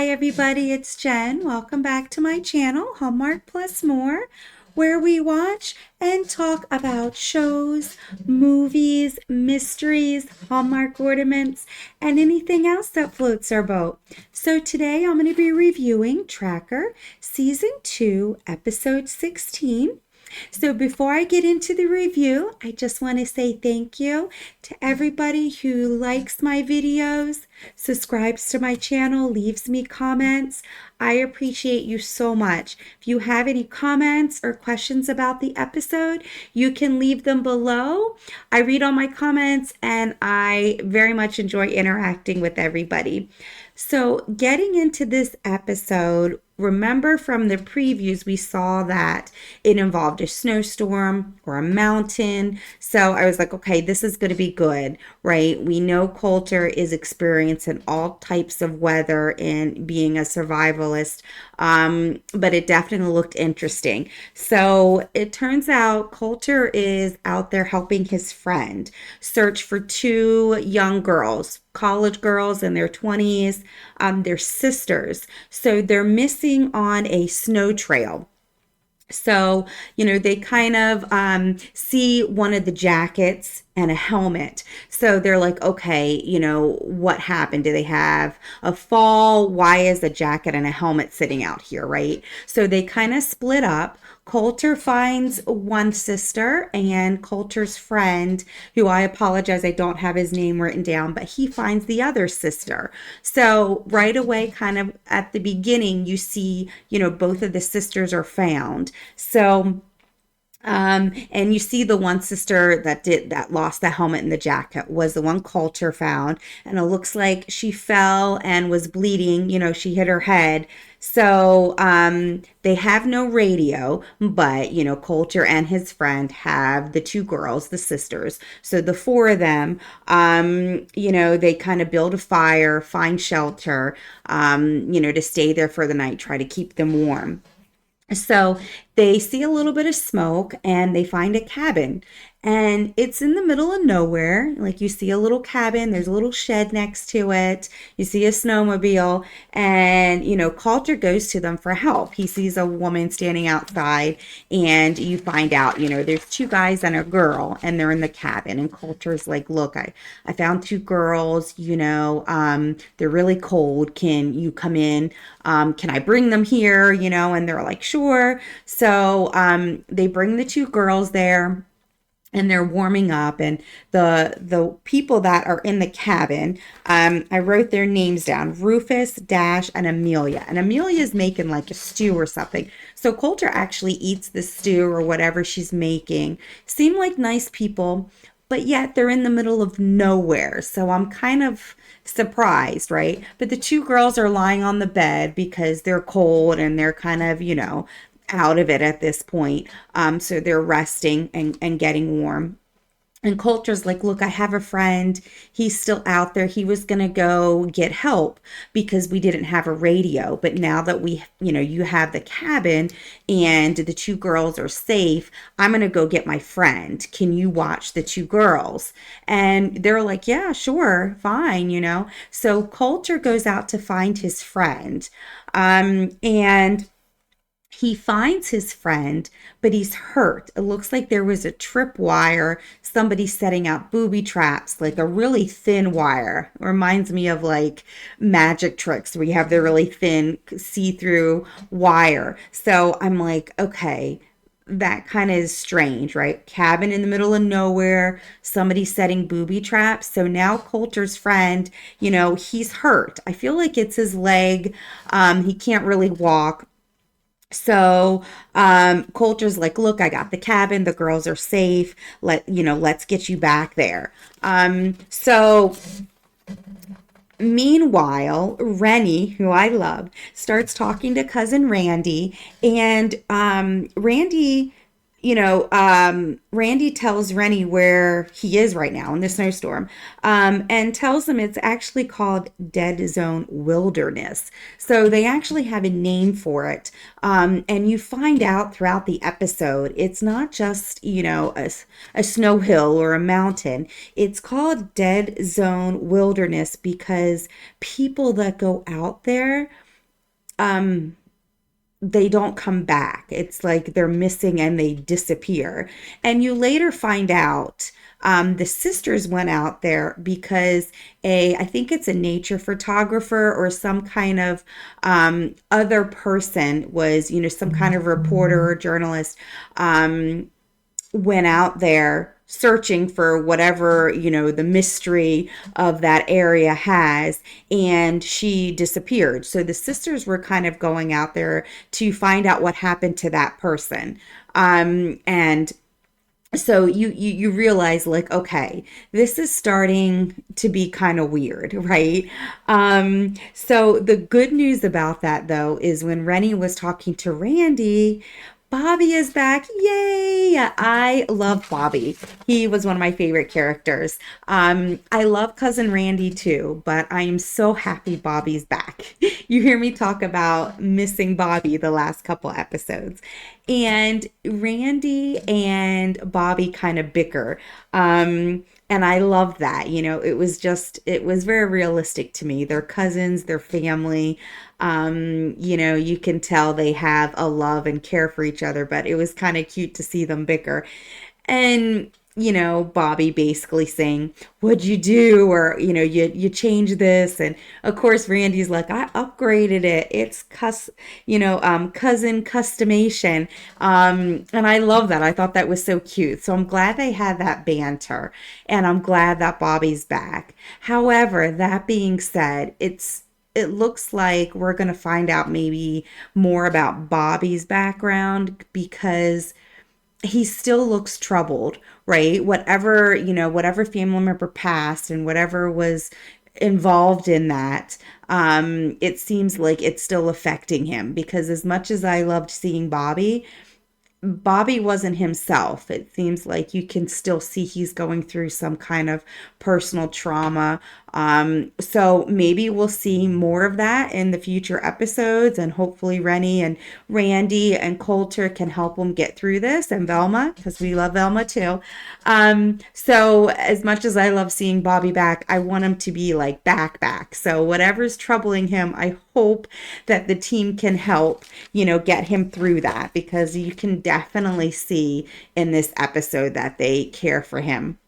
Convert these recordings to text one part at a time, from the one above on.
Hi everybody, it's Jen. Welcome back to my channel, Hallmark Plus More, where we watch and talk about shows, movies, mysteries, Hallmark ornaments, and anything else that floats our boat. So today I'm going to be reviewing Tracker Season 2, Episode 16. So before I get into the review, I just want to say thank you to everybody who likes my videos, subscribes to my channel, leaves me comments. I appreciate you so much. If you have any comments or questions about the episode, you can leave them below. I read all my comments and I very much enjoy interacting with everybody. So, getting into this episode, remember from the previews, we saw that it involved a snowstorm or a mountain. So I was like, okay, this is going to be good, right? We know Coulter is experiencing all types of weather and being a survivalist, but it definitely looked interesting. So it turns out Coulter is out there helping his friend search for two young girls, college girls in their 20s. They're sisters. So they're missing on a snow trail. So, they kind of see one of the jackets and a helmet. So they're like, okay, what happened? Do they have a fall? Why is a jacket and a helmet sitting out here, right? So they kind of split up. Coulter finds one sister, and Coulter's friend, who I apologize, I don't have his name written down, but he finds the other sister. So right away, kind of at the beginning, you see, both of the sisters are found. So and you see the one sister that lost the helmet and the jacket was the one Coulter found, and it looks like she fell and was bleeding. She hit her head. So they have no radio, but Coulter and his friend have the two girls, the sisters. So the four of them, they kind of build a fire, find shelter, to stay there for the night, try to keep them warm. So they see a little bit of smoke and they find a cabin. And it's in the middle of nowhere. Like, you see a little cabin, there's a little shed next to it. You see a snowmobile, and Coulter goes to them for help. He sees a woman standing outside, and you find out, there's two guys and a girl, and they're in the cabin. And Coulter's like, look, I found two girls, they're really cold. Can you come in? Can I bring them here? And they're like, sure. So they bring the two girls there, and they're warming up, and the people that are in the cabin, I wrote their names down: Rufus, Dash, and Amelia. And Amelia's making like a stew or something. So Coulter actually eats the stew or whatever she's making. Seem like nice people, but yet they're in the middle of nowhere. So I'm kind of surprised, right? But the two girls are lying on the bed because they're cold and they're kind of, out of it at this point. So they're resting and getting warm. And Coulter's like, look, I have a friend. He's still out there. He was going to go get help because we didn't have a radio. But now that you have the cabin and the two girls are safe, I'm going to go get my friend. Can you watch the two girls? And they're like, yeah, sure, fine. So Coulter goes out to find his friend. And he finds his friend, but he's hurt. It looks like there was a trip wire, somebody setting out booby traps, like a really thin wire. It reminds me of like magic tricks where you have the really thin see-through wire. So I'm like, okay, that kind of is strange, right? Cabin in the middle of nowhere, somebody setting booby traps. So now Coulter's friend, he's hurt. I feel like it's his leg. He can't really walk. So Coulter's like, look, I got the cabin. The girls are safe. Let's get you back there. So meanwhile, Rennie, who I love, starts talking to cousin Randy, and Randy tells Rennie where he is right now in the snowstorm, and tells him it's actually called Dead Zone Wilderness. So they actually have a name for it. And you find out throughout the episode, it's not just, a snow hill or a mountain. It's called Dead Zone Wilderness because people that go out there, they don't come back. It's like they're missing and they disappear. And you later find out the sisters went out there because I think it's a nature photographer or some kind of other person was, some kind of reporter or journalist went out there searching for whatever, the mystery of that area has, and she disappeared. So the sisters were kind of going out there to find out what happened to that person. And so you realize, like, okay, this is starting to be kind of weird, right? So the good news about that, though, is when Rennie was talking to Randy, Bobby is back. Yay! I love Bobby. He was one of my favorite characters. I love cousin Randy too, but I am so happy Bobby's back. You hear me talk about missing Bobby the last couple episodes. And Randy and Bobby kind of bicker. And I love that. It was very realistic to me. They're cousins, they're family. You can tell they have a love and care for each other, but it was kind of cute to see them bicker. And Bobby basically saying, "What'd you do?" Or, you change this. And of course, Randy's like, "I upgraded it. It's cousin customation." And I love that. I thought that was so cute. So I'm glad they had that banter, and I'm glad that Bobby's back. However, that being said, it looks like we're going to find out maybe more about Bobby's background because he still looks troubled, right? Whatever family member passed and whatever was involved in that, it seems like it's still affecting him because as much as I loved seeing Bobby wasn't himself. It seems like you can still see he's going through some kind of personal trauma. So maybe we'll see more of that in the future episodes, and hopefully Rennie and Randy and Coulter can help him get through this, and Velma, because we love Velma too. So as much as I love seeing Bobby back, I want him to be like back. So whatever's troubling him, I hope that the team can help, get him through that because you can definitely see in this episode that they care for him.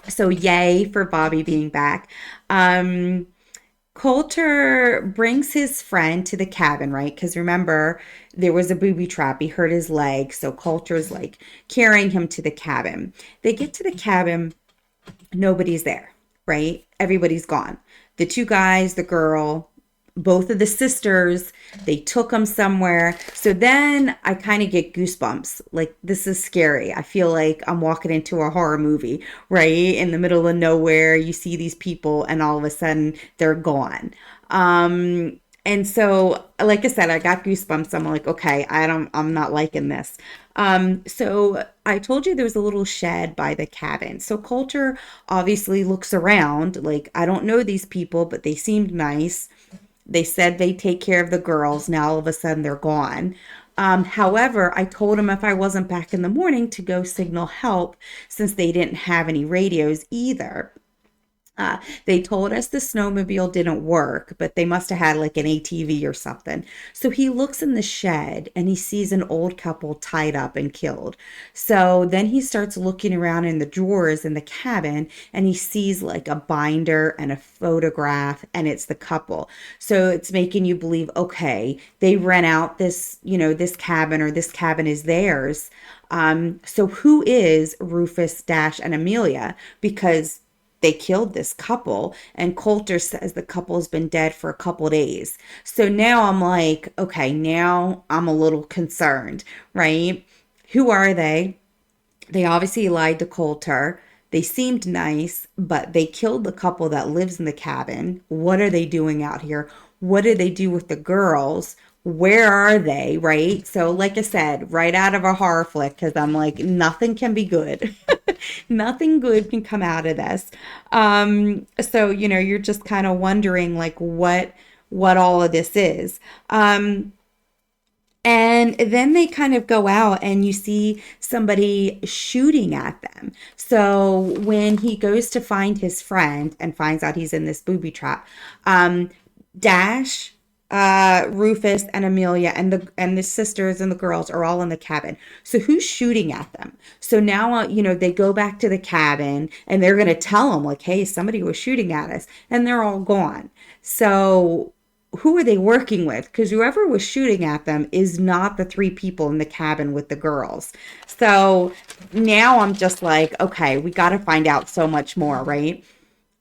So yay for Bobby being back. Coulter brings his friend to the cabin, right? Because remember, there was a booby trap. He hurt his leg. So Coulter's like carrying him to the cabin. They get to the cabin. Nobody's there, right? Everybody's gone. The two guys, the girl, both of the sisters, they took them somewhere. So then I kind of get goosebumps. Like, this is scary. I feel like I'm walking into a horror movie, right? In the middle of nowhere, you see these people and all of a sudden they're gone. And so, like I said, I got goosebumps. I'm like, okay, I'm not liking this. So I told you there was a little shed by the cabin. So Coulter obviously looks around like, I don't know these people, but they seemed nice. They said they take care of the girls. Now all of a sudden they're gone. However, I told him if I wasn't back in the morning to go signal help since they didn't have any radios either. They told us the snowmobile didn't work, but they must have had like an ATV or something. So he looks in the shed and he sees an old couple tied up and killed. So then he starts looking around in the drawers in the cabin and he sees like a binder and a photograph, and it's the couple. So it's making you believe, okay, they rent out this cabin, or this cabin is theirs. So who is Rufus, Dash, and Amelia? Because they killed this couple, and Coulter says the couple's been dead for a couple days. So now I'm like, okay, now I'm a little concerned, right? Who are they? They obviously lied to Coulter. They seemed nice, but they killed the couple that lives in the cabin. What are they doing out here? What do they do with the girls? Where are they, right? So, like I said, right out of a horror flick, because I'm like, nothing can be good. Nothing good can come out of this. So, you're just kind of wondering, like, what all of this is. And then they kind of go out and you see somebody shooting at them. So when he goes to find his friend and finds out he's in this booby trap, Dash Rufus and Amelia and the sisters and the girls are all in the cabin. So who's shooting at them? So now they go back to the cabin and they're gonna tell them like, hey, somebody was shooting at us, and they're all gone. So who are they working with? Because whoever was shooting at them is not the three people in the cabin with the girls. So now I'm just like, okay, we got to find out so much more, right?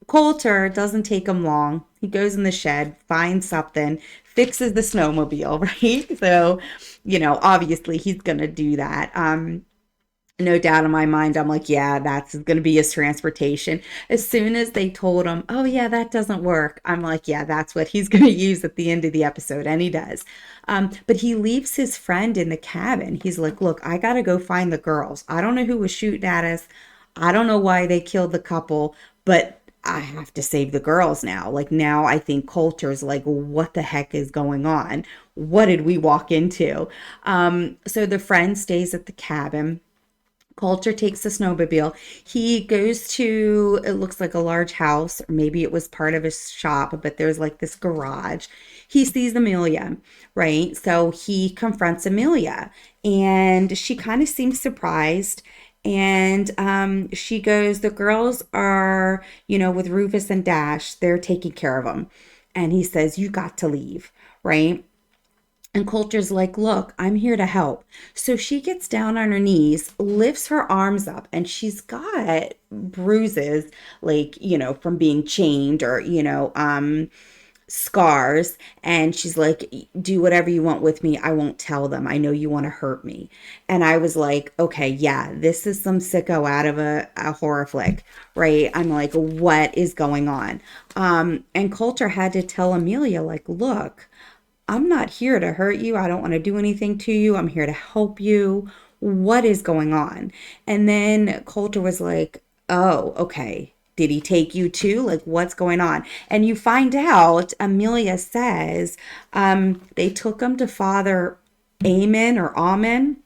Coulter doesn't take him long. He goes in the shed, finds something, fixes the snowmobile, right? So, obviously he's going to do that. No doubt in my mind, I'm like, yeah, that's going to be his transportation. As soon as they told him, oh, yeah, that doesn't work, I'm like, yeah, that's what he's going to use at the end of the episode. And he does. But he leaves his friend in the cabin. He's like, look, I got to go find the girls. I don't know who was shooting at us. I don't know why they killed the couple, but I have to save the girls now. Like, now I think Coulter's like, what the heck is going on? What did we walk into? So the friend stays at the cabin. Coulter takes the snowmobile. He goes to, it looks like a large house, or maybe it was part of his shop, but there's like this garage. He sees Amelia, right? So he confronts Amelia and she kind of seems surprised. And she goes, the girls are, with Rufus and Dash, they're taking care of them. And he says, you got to leave, right? And Coulter's like, look, I'm here to help. So she gets down on her knees, lifts her arms up, and she's got bruises, like, from being chained or, scars. And she's like, do whatever you want with me. I won't tell them. I know you want to hurt me. And I was like, okay, yeah, this is some sicko out of a horror flick, right? I'm like, what is going on? And Coulter had to tell Amelia, like, look, I'm not here to hurt you. I don't want to do anything to you. I'm here to help you. What is going on? And then Coulter was like, oh, okay. Did he take you too? Like, what's going on? And you find out, Amelia says, they took him to Father Amen or Amen.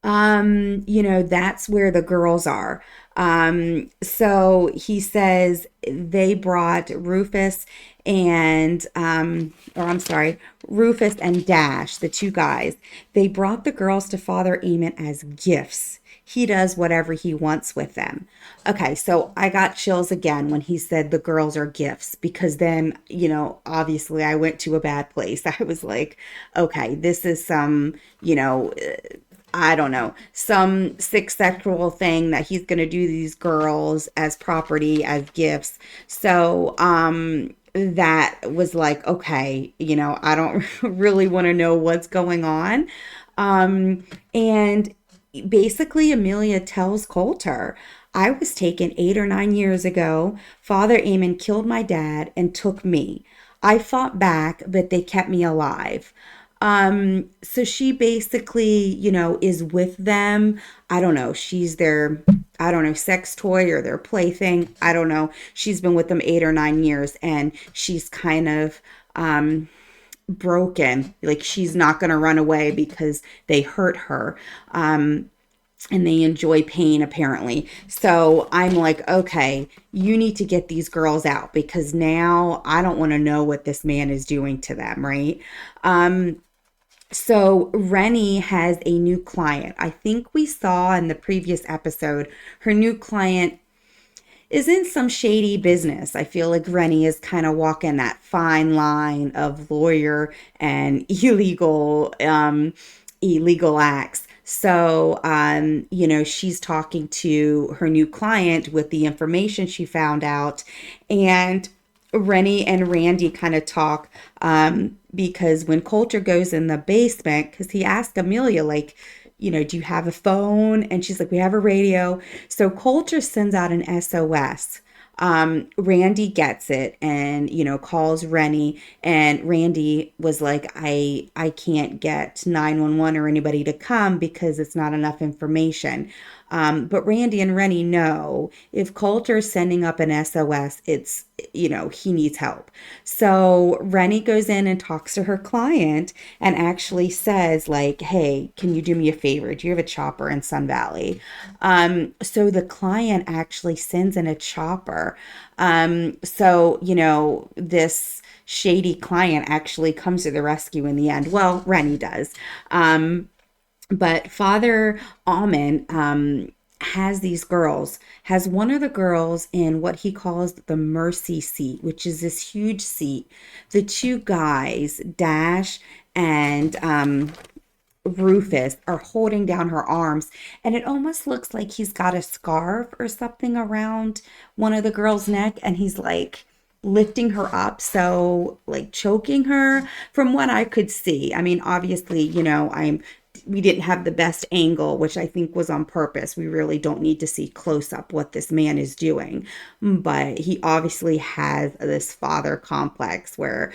That's where the girls are. So he says they brought Rufus and, or I'm sorry, Rufus and Dash, the two guys. They brought the girls to Father Eamon as gifts. He does whatever he wants with them. Okay, so I got chills again when he said the girls are gifts because then, obviously I went to a bad place. I was like, okay, this is some, I don't know, some sick sexual thing that he's going to do these girls as property, as gifts. So, that was like, okay, I don't really want to know what's going on. And basically, Amelia tells Coulter, I was taken 8 or 9 years ago. Father Eamon killed my dad and took me. I fought back, but they kept me alive. So she basically, is with them. I don't know. She's their, I don't know, sex toy or their plaything. I don't know. She's been with them 8 or 9 years and she's kind of, broken. Like she's not going to run away because they hurt her. And they enjoy pain apparently. So I'm like, okay, you need to get these girls out because now I don't want to know what this man is doing to them, right? So Rennie has a new client. I think we saw in the previous episode, her new client is in some shady business. I feel like Rennie is kind of walking that fine line of lawyer and illegal acts. So, she's talking to her new client with the information she found out, and Rennie and Randy kind of talk because when Coulter goes in the basement, because he asked Amelia, like, do you have a phone? And she's like, we have a radio. So Coulter sends out an SOS. Randy gets it and, calls Rennie, and Randy was like, I can't get 911 or anybody to come because it's not enough information. But Randy and Rennie know if Coulter's sending up an SOS, it's, he needs help. So Rennie goes in and talks to her client and actually says like, hey, can you do me a favor? Do you have a chopper in Sun Valley? So the client actually sends in a chopper. So, this shady client actually comes to the rescue in the end. Well, Rennie does. But Father Almond has these girls, has one of the girls in what he calls the mercy seat, which is this huge seat. The two guys, Dash and Rufus, are holding down her arms, and it almost looks like he's got a scarf or something around one of the girls' neck, and he's like lifting her up, so like choking her from what I could see. I mean, obviously, we didn't have the best angle, which I think was on purpose. We really don't need to see close up what this man is doing. But he obviously has this father complex where,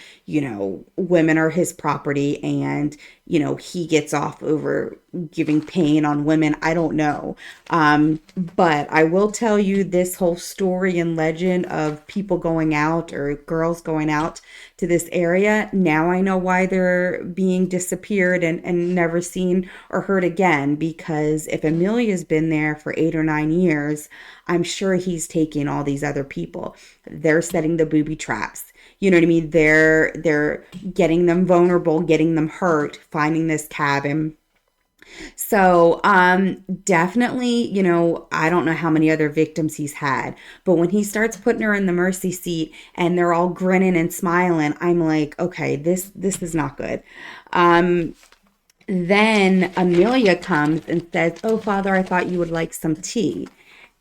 women are his property and, he gets off over giving pain on women. I don't know. But I will tell you this whole story and legend of people going out or girls going out to this area. Now I know why they're being disappeared and never seen or heard again. Because if Amelia's been there for 8 or 9 years, I'm sure he's taking all these other people. They're setting the booby traps. You know what I mean? They're getting them vulnerable, getting them hurt, finding this cabin. So, definitely, I don't know how many other victims he's had, but when he starts putting her in the mercy seat and they're all grinning and smiling, I'm like, okay, this is not good. Um, then Amelia comes and says, "Oh, Father, I thought you would like some tea."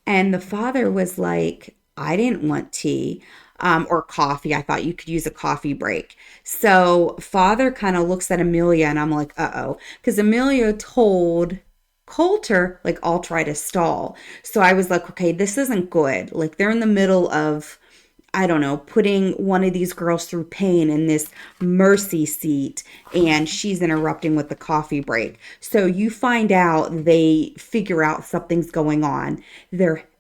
And the father was like, "I didn't want tea or coffee. I thought you could use a coffee break." So father kind of looks at Amelia, and I'm like, uh-oh. Because Amelia told Coulter, like, "I'll try to stall." So I was like, okay, this isn't good. Like, they're in the middle of, I don't know, putting one of these girls through pain in this mercy seat, and she's interrupting with the coffee break. So you find out, they figure out something's going on.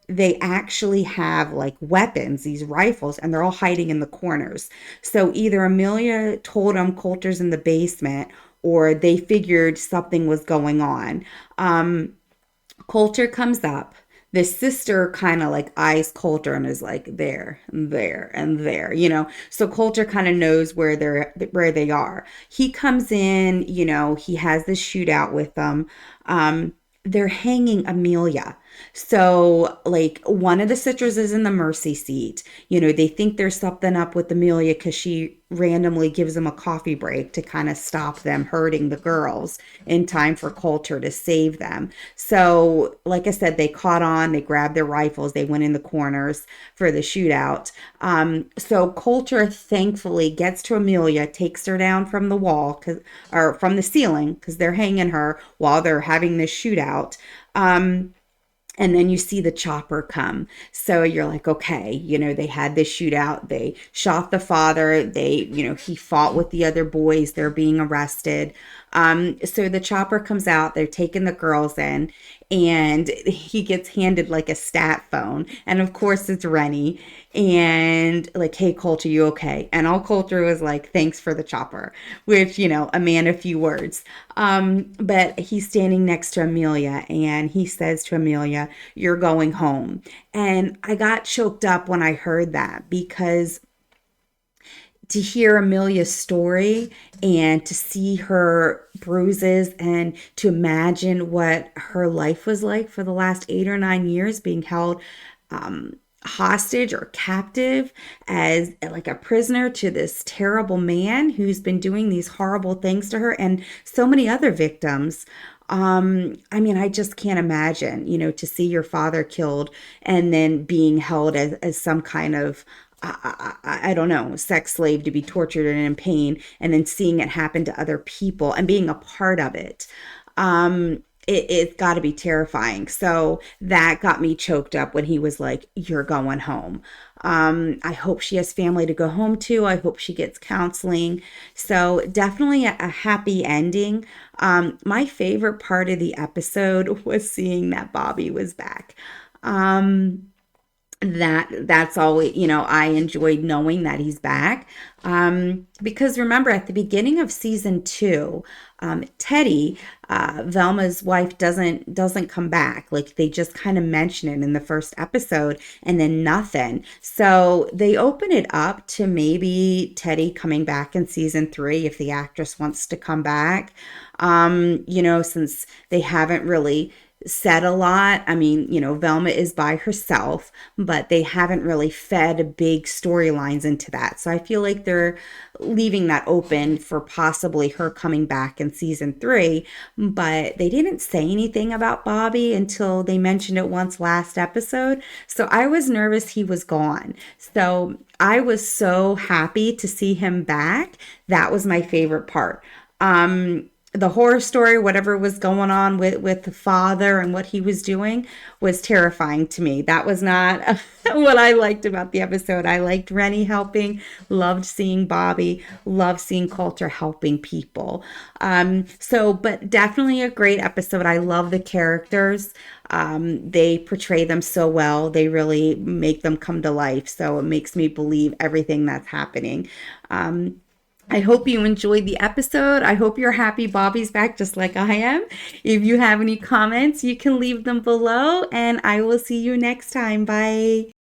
They actually have like weapons, these rifles, and they're all hiding in the corners. So either Amelia told them Coulter's in the basement, or they figured something was going on. Coulter comes up. The sister kind of like eyes Coulter and is like, there, there, and there, So Coulter kind of knows where they are. He comes in, he has this shootout with them. They're hanging Amelia. So, like, one of the sisters is in the mercy seat. They think there's something up with Amelia because she randomly gives them a coffee break to kind of stop them hurting the girls in time for Coulter to save them. So, like I said, they caught on, they grabbed their rifles, they went in the corners for the shootout. So Coulter thankfully gets to Amelia, takes her down from the wall, or from the ceiling, because they're hanging her while they're having this shootout. And then you see the chopper come. So you're like, okay, they had this shootout. They shot the father. He fought with the other boys. They're being arrested. So the chopper comes out. They're taking the girls in, and he gets handed like a stat phone. And of course, it's Rennie. And like, "Hey, Coulter, you okay?" And all Coulter was like, "Thanks for the chopper," which, a man of few words. But he's standing next to Amelia, and he says to Amelia, "You're going home." And I got choked up when I heard that, because to hear Amelia's story and to see her bruises and to imagine what her life was like for the last 8 or 9 years, being held hostage or captive as like a prisoner to this terrible man who's been doing these horrible things to her and so many other victims. I mean, I just can't imagine, to see your father killed and then being held as some kind of, I don't know, sex slave to be tortured and in pain, and then seeing it happen to other people and being a part of it. It's got to be terrifying. So that got me choked up when he was like, "You're going home." I hope she has family to go home to. I hope she gets counseling. So definitely a happy ending. My favorite part of the episode was seeing that Bobby was back. Um, that's always, I enjoyed knowing that he's back. Because remember, at the beginning of season two, Teddy, Velma's wife, doesn't come back. Like, they just kind of mention it in the first episode, and then nothing. So they open it up to maybe Teddy coming back in season three if the actress wants to come back. Since they haven't really said a lot. I mean, Velma is by herself, but they haven't really fed big storylines into that. So I feel like they're leaving that open for possibly her coming back in season three. But they didn't say anything about Bobby until they mentioned it once last episode. So I was nervous he was gone. So I was so happy to see him back. That was my favorite part. The horror story, whatever was going on with the father and what he was doing, was terrifying to me. That was not what I liked about the episode. I liked Rennie helping, loved seeing Bobby, loved seeing Coulter helping people. But definitely a great episode. I love the characters. They portray them so well. They really make them come to life. So it makes me believe everything that's happening. I hope you enjoyed the episode. I hope you're happy Bobby's back just like I am. If you have any comments, you can leave them below, and I will see you next time. Bye.